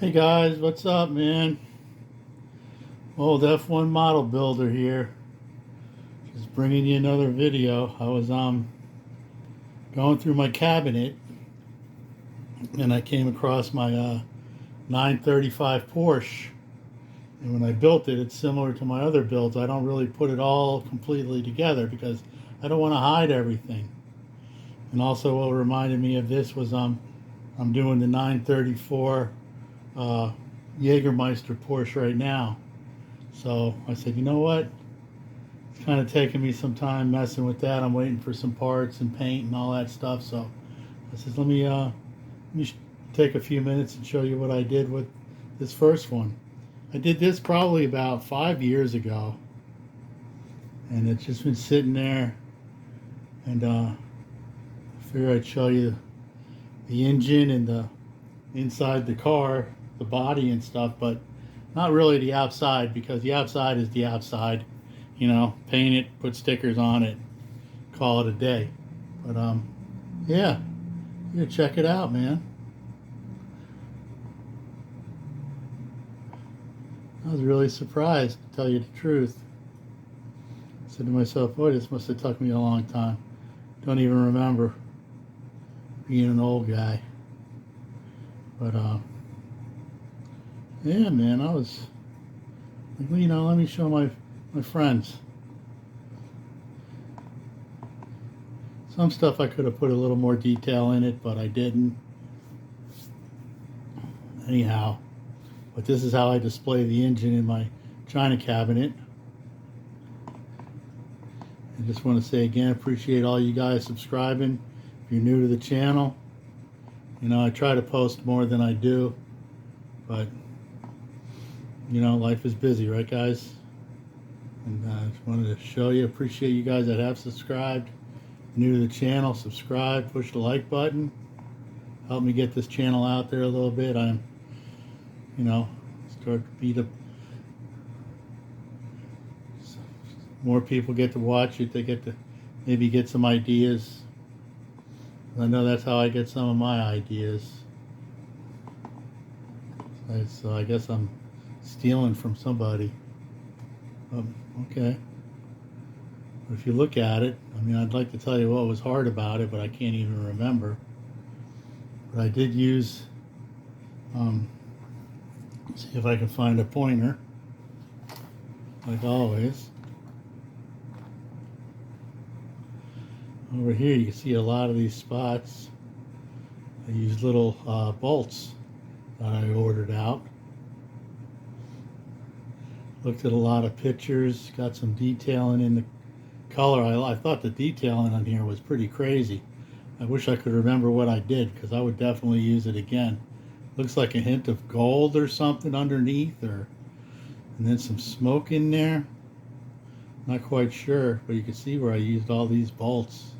Hey guys, what's up, man? Old F1 model builder here. Just bringing you another video. I was going through my cabinet and I came across my 935 Porsche. And when I built it, it's similar to my other builds. I don't really put it all completely together because I don't want to hide everything. And also, what reminded me of this was I'm doing the 934 Jägermeister Porsche right now. So I said, you know what? It's kind of taking me some time messing with that. I'm waiting for some parts and paint and all that stuff. So I said, let me take a few minutes and show you what I did with this first one. I did this probably about 5 years ago, and it's just been sitting there. And I figured I'd show you the engine and the inside the car, the body and stuff, but not really the outside, because the outside is the outside. Paint it, put stickers on it, call it a day. But yeah, you check it out, man. I was really surprised, to tell you the truth. I said to myself, boy, this must have took me a long time. Don't even remember being an old guy. But yeah, man, I was like, well, let me show my friends. Some stuff I could have put a little more detail in it, but I didn't. Anyhow, but this is how I display the engine in my china cabinet. I just want to say again, appreciate all you guys subscribing. If you're new to the channel, I try to post more than I do, but life is busy, right, guys? And I just wanted to show you, appreciate you guys that have subscribed. New to the channel, subscribe, push the like button, help me get this channel out there a little bit. I'm start to beat up, more people get to watch it, they get to maybe get some ideas. I know that's how I get some of my ideas. So I guess I'm stealing from somebody. Okay. But if you look at it, I'd like to tell you what was hard about it, but I can't even remember. But I did use, see if I can find a pointer, like always. Over here you can see a lot of these spots. I used little bolts that I ordered out. Looked at a lot of pictures, got some detailing in the color. I thought the detailing on here was pretty crazy. I wish I could remember what I did, because I would definitely use it again. Looks like a hint of gold or something underneath, and then some smoke in there. Not quite sure, but you can see where I used all these bolts.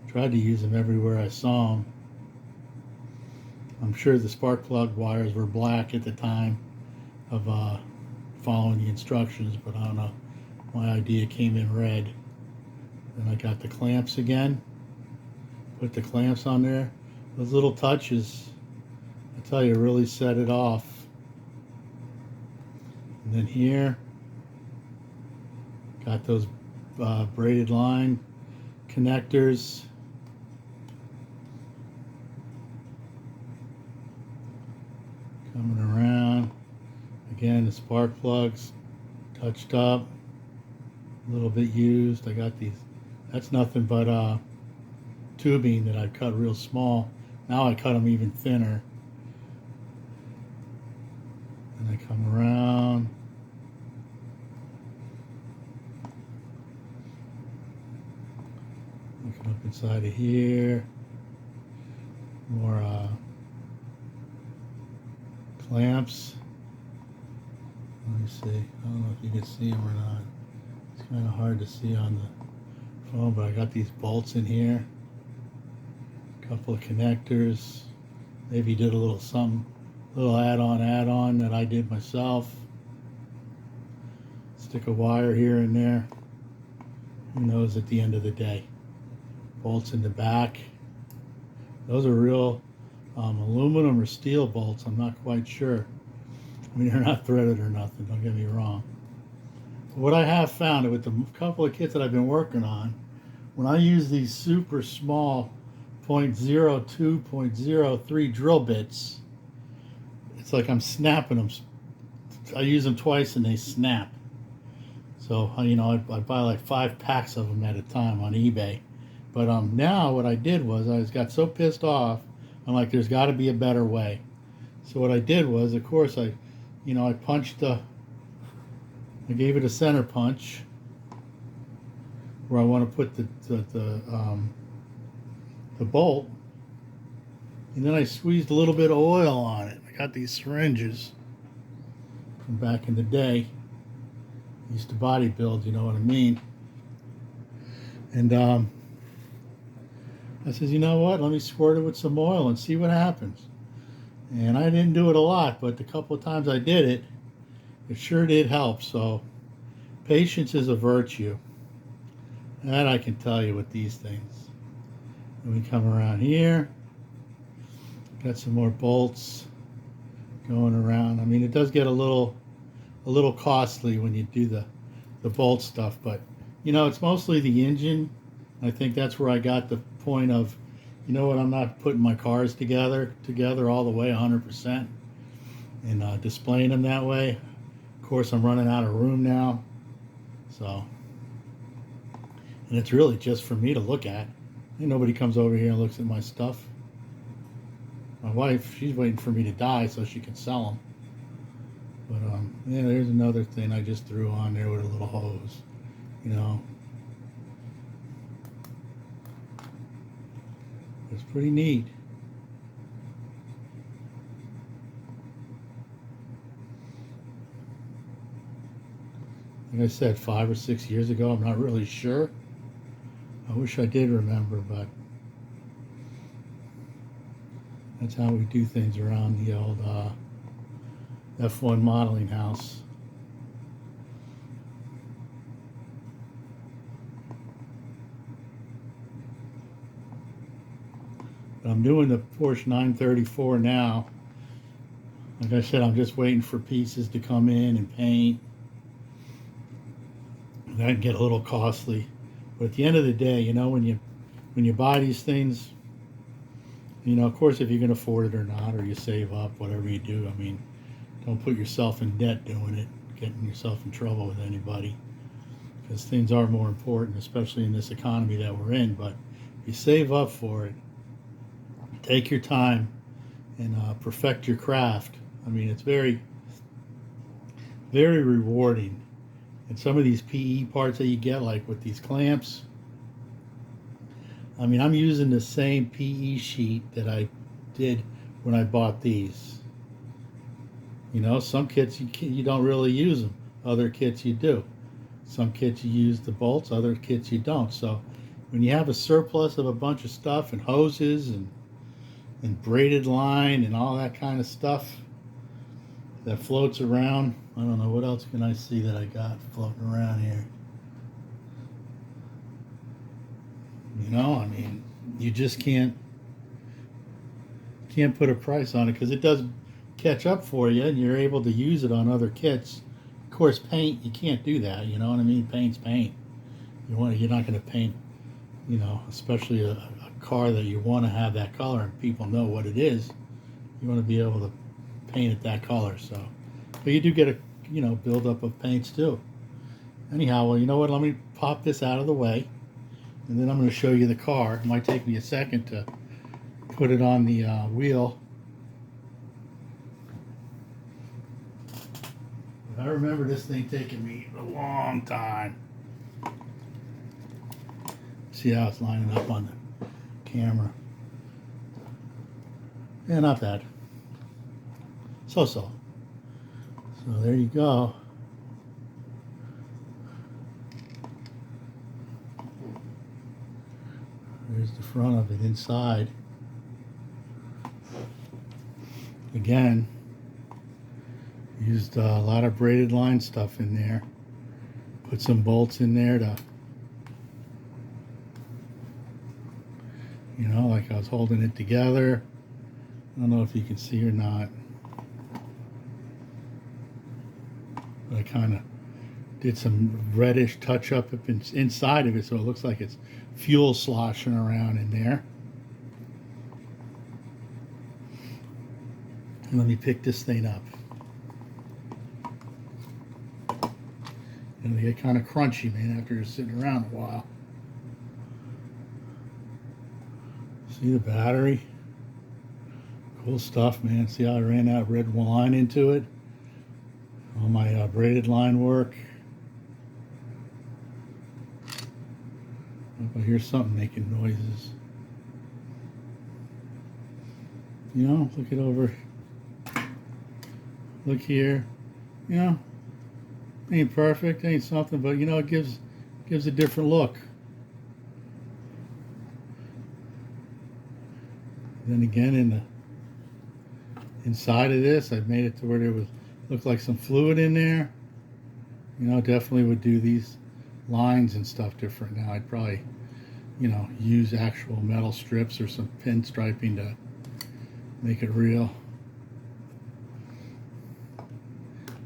Tried to use them everywhere I saw them. I'm sure the spark plug wires were black at the time of following the instructions, but I don't know. My idea came in red. Then I got the clamps again. Put the clamps on there. Those little touches, I tell you, really set it off. And then here, got those braided line connectors. Coming around. Again, the spark plugs touched up, a little bit used. I got these, that's nothing but tubing that I cut real small. Now I cut them even thinner. And I come around. Looking up inside of here. More clamps. Let me see. I don't know if you can see them or not. It's kind of hard to see on the phone, but I got these bolts in here. A couple of connectors. Maybe did a little something, little add-on that I did myself. Stick a wire here and there. Who knows at the end of the day. Bolts in the back. Those are real aluminum or steel bolts. I'm not quite sure. I mean, they're not threaded or nothing, don't get me wrong. But what I have found with the couple of kits that I've been working on, when I use these super small .02, .03 drill bits, it's like I'm snapping them. I use them twice and they snap. So, you know, I buy like 5 packs of them at a time on eBay. But now what I did was I got so pissed off, I'm like, there's got to be a better way. So what I did was, of course, I punched I gave it a center punch where I want to put the bolt, and then I squeezed a little bit of oil on it. I got these syringes from back in the day. I used to bodybuild, you know what I mean? And I said, you know what? Let me squirt it with some oil and see what happens. And I didn't do it a lot, but the couple of times I did it, it sure did help. So patience is a virtue. That I can tell you with these things. And we come around here. Got some more bolts going around. I mean, it does get a little costly when you do the bolt stuff, but you know, it's mostly the engine. I think that's where I got the point of, you know what, I'm not putting my cars together all the way 100% and displaying them that way. Of course, I'm running out of room now, so, and it's really just for me to look at. Ain't nobody comes over here and looks at my stuff. My wife, she's waiting for me to die so she can sell them. But yeah, there's another thing I just threw on there with a little hose, you know. It's pretty neat. Like I said, 5 or 6 years ago, I'm not really sure. I wish I did remember, but that's how we do things around the old F1 modeling house. But I'm doing the Porsche 934 now. Like I said, I'm just waiting for pieces to come in and paint. That can get a little costly. But at the end of the day, you know, when you buy these things, you know, of course, if you can afford it or not, or you save up, whatever you do, I mean, don't put yourself in debt doing it, getting yourself in trouble with anybody, because things are more important, especially in this economy that we're in. But if you save up for it, take your time, and perfect your craft. I mean, it's very, very rewarding. And some of these PE parts that you get, like with these clamps, I mean, I'm using the same PE sheet that I did when I bought these. You know, some kits you don't really use them. Other kits you do. Some kits you use the bolts, other kits you don't. So when you have a surplus of a bunch of stuff and hoses and braided line and all that kind of stuff that floats around, I don't know, what else can I see that I got floating around here? You know, I mean, you just can't put a price on it, because it does catch up for you and you're able to use it on other kits. Of course, paint, you can't do that, you know what I mean? Paint's paint. You're not going to paint, you know, especially a car that you want to have that color and people know what it is. You want to be able to paint it that color. So, but you do get a, you know, buildup of paints too. Anyhow, well, you know what? Let me pop this out of the way, and then I'm going to show you the car. It might take me a second to put it on the wheel. But I remember this thing taking me a long time. See how it's lining up on the camera. Yeah, not bad. So there you go. There's the front of it inside. Again, used a lot of braided line stuff in there. Put some bolts in there to, you know, like I was holding it together. I don't know if you can see or not, but I kind of did some reddish touch up inside of it, so it looks like it's fuel sloshing around in there. And let me pick this thing up. And they get kind of crunchy, man, after you're sitting around a while. See the battery? Cool stuff, man. See how I ran that red line into it? All my braided line work. I hear something making noises. You know, look it over. Look here. You know, ain't perfect, ain't something, but you know, it gives a different look. Then again, in the inside of this, I've made it to where there was looked like some fluid in there. You know, definitely would do these lines and stuff different now. I'd probably, you know, use actual metal strips or some pinstriping to make it real.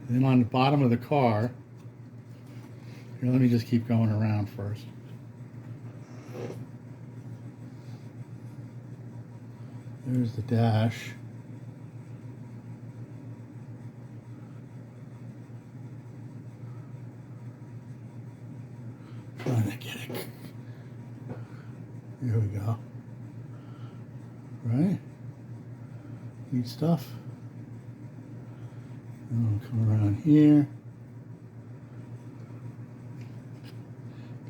And then on the bottom of the car, here, let me just keep going around first. There's the dash. Trying to get it. There we go. Right? Neat stuff. And I'll come around here.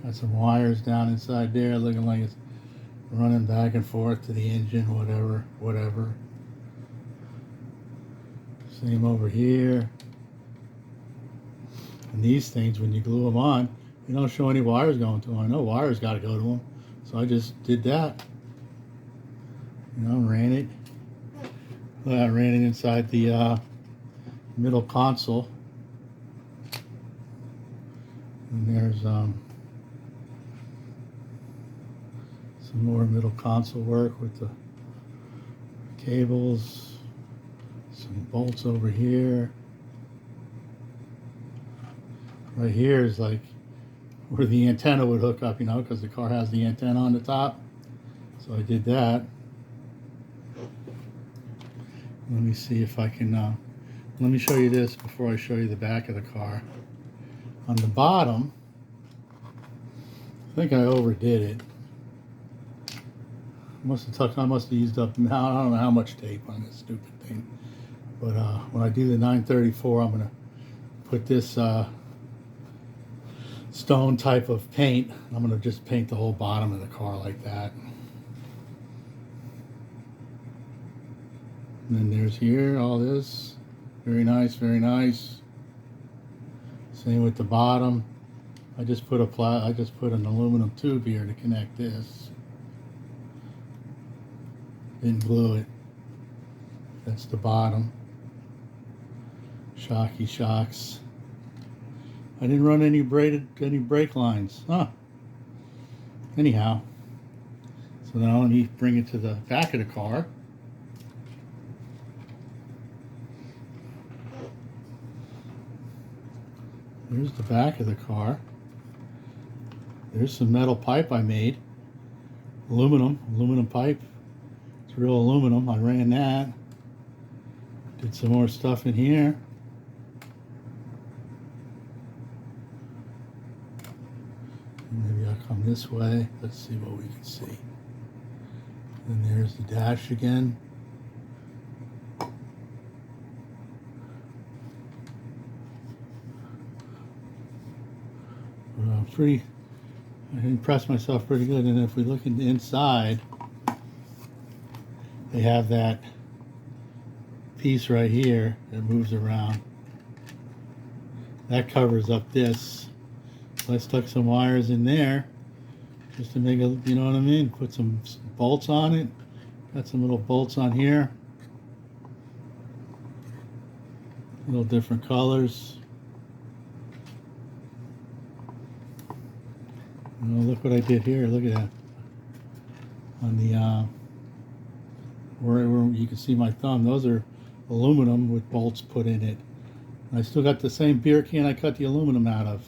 Got some wires down inside there looking like it's running back and forth to the engine, whatever. Same over here. And these things, when you glue them on, you don't show any wires going to them. I know wires got to go to them, so I just did that. You know, ran it. I ran it inside the middle console. And there's some more middle console work with the cables, some bolts over here. Right here is like where the antenna would hook up, you know, because the car has the antenna on the top. So I did that. Let me see if I can, let me show you this before I show you the back of the car. On the bottom, I think I overdid it. I must have used up, I don't know how much tape on this stupid thing. But when I do the 934, I'm going to put this stone type of paint. I'm going to just paint the whole bottom of the car like that. And then there's here, all this. Very nice, very nice. Same with the bottom. I just put an aluminum tube here to connect this. Didn't glue it. That's the bottom. Shocky shocks. I didn't run any brake lines. Huh. Anyhow. So now let me bring it to the back of the car. There's the back of the car. There's some metal pipe I made. Aluminum pipe. It's real aluminum. I ran that. Did some more stuff in here. Maybe I'll come this way. Let's see what we can see. And there's the dash again. I impressed myself pretty good. And if we look in the inside, they have that piece right here that moves around. That covers up this. So I stuck some wires in there just to make it, you know what I mean? Put some bolts on it. Got some little bolts on here. Little different colors. Oh, look what I did here. Look at that. On the where you can see my thumb. Those are aluminum with bolts put in it. And I still got the same beer can I cut the aluminum out of.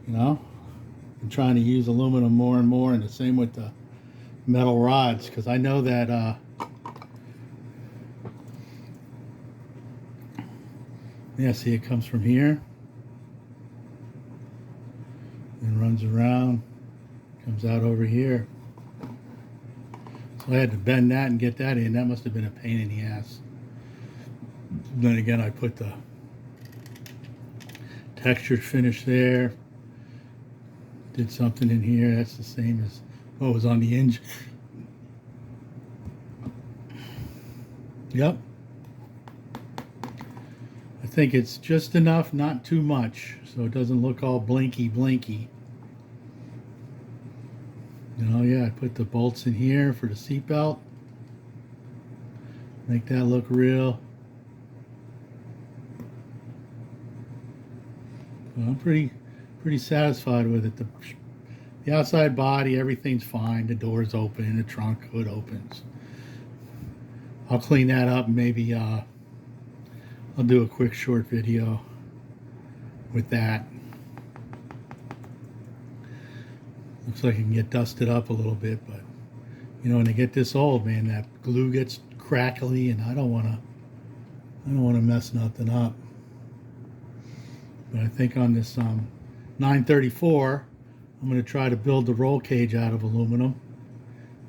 You know, I'm trying to use aluminum more and more, and the same with the metal rods, because I know that yeah, see, it comes from here and runs around, comes out over here. So I had to bend that and get that in. That must have been a pain in the ass. Then again, I put the textured finish there. Did something in here. That's the same as what was on the engine. Yep. I think it's just enough, not too much, so it doesn't look all blinky. You know, yeah, I put the bolts in here for the seatbelt. Make that look real. Well, I'm pretty satisfied with it. The outside body, everything's fine. The door's open, the trunk hood opens. I'll clean that up. Maybe I'll do a quick short video with that. Looks like it can get dusted up a little bit, but you know, when they get this old, man, that glue gets crackly, and I don't want to mess nothing up. But I think on this 934, I'm going to try to build the roll cage out of aluminum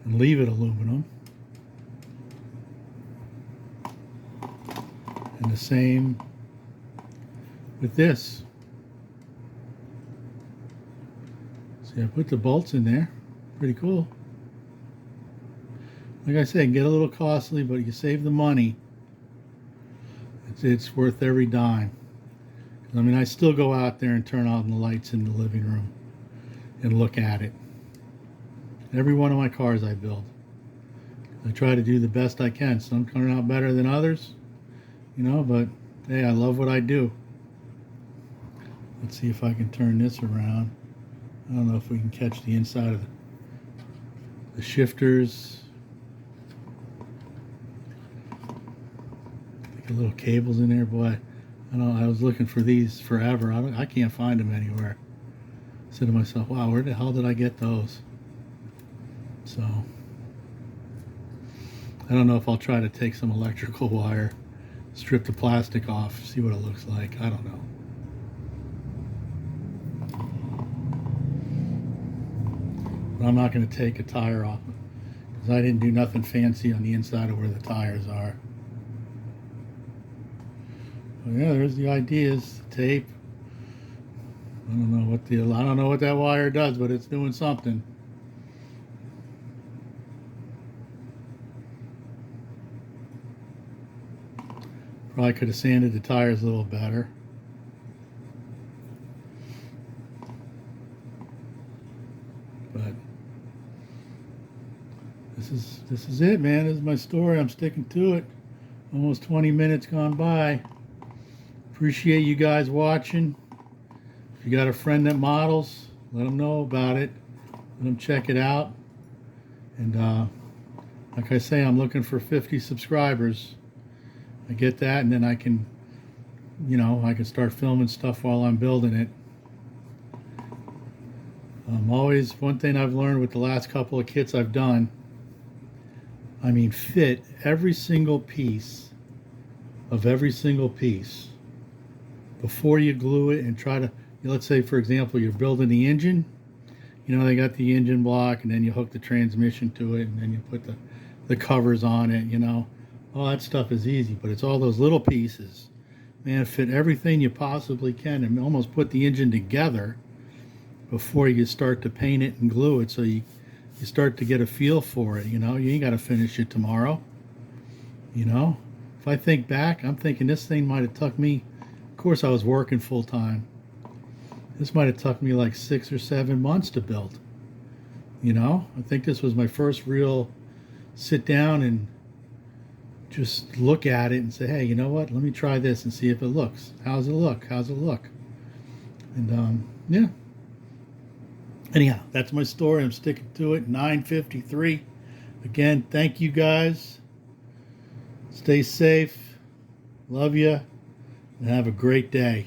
and leave it aluminum. And the same with this. See, I put the bolts in there. Pretty cool. Like I said, it can get a little costly, but you save the money. It's worth every dime. I mean, I still go out there and turn on the lights in the living room and look at it. Every one of my cars I build. I try to do the best I can. Some turn out better than others, you know, but hey, I love what I do. Let's see if I can turn this around. I don't know if we can catch the inside of the shifters. Like a little cables in there, boy. I know I was looking for these forever. I can't find them anywhere. I said to myself, wow, where the hell did I get those? So I don't know if I'll try to take some electrical wire, strip the plastic off, see what it looks like. I don't know. But I'm not going to take a tire off because I didn't do nothing fancy on the inside of where the tires are. But yeah, there's the ideas, the tape. I don't know what that wire does, but it's doing something. Probably could have sanded the tires a little better. But this is it, man. This is my story. I'm sticking to it. Almost 20 minutes gone by. Appreciate you guys watching. If you got a friend that models, let them know about it. Let them check it out. And like I say, I'm looking for 50 subscribers. I get that, and then I can, you know, I can start filming stuff while I'm building it. Always, one thing I've learned with the last couple of kits I've done, I mean, fit every single piece of every single piece before you glue it, and try to, let's say, for example, you're building the engine. You know, they got the engine block, and then you hook the transmission to it, and then you put the covers on it, you know. All that stuff is easy, but it's all those little pieces. Man, fit everything you possibly can and almost put the engine together before you start to paint it and glue it, so you start to get a feel for it. You know, you ain't got to finish it tomorrow. You know, if I think back, I'm thinking this thing might have took me, of course I was working full time. This might have took me like 6 or 7 months to build. You know, I think this was my first real sit down and just look at it and say, hey, you know what? Let me try this and see if it looks. How's it look? How's it look? And yeah. Anyhow, that's my story. I'm sticking to it. 9:53. Again, thank you guys. Stay safe. Love you. And have a great day.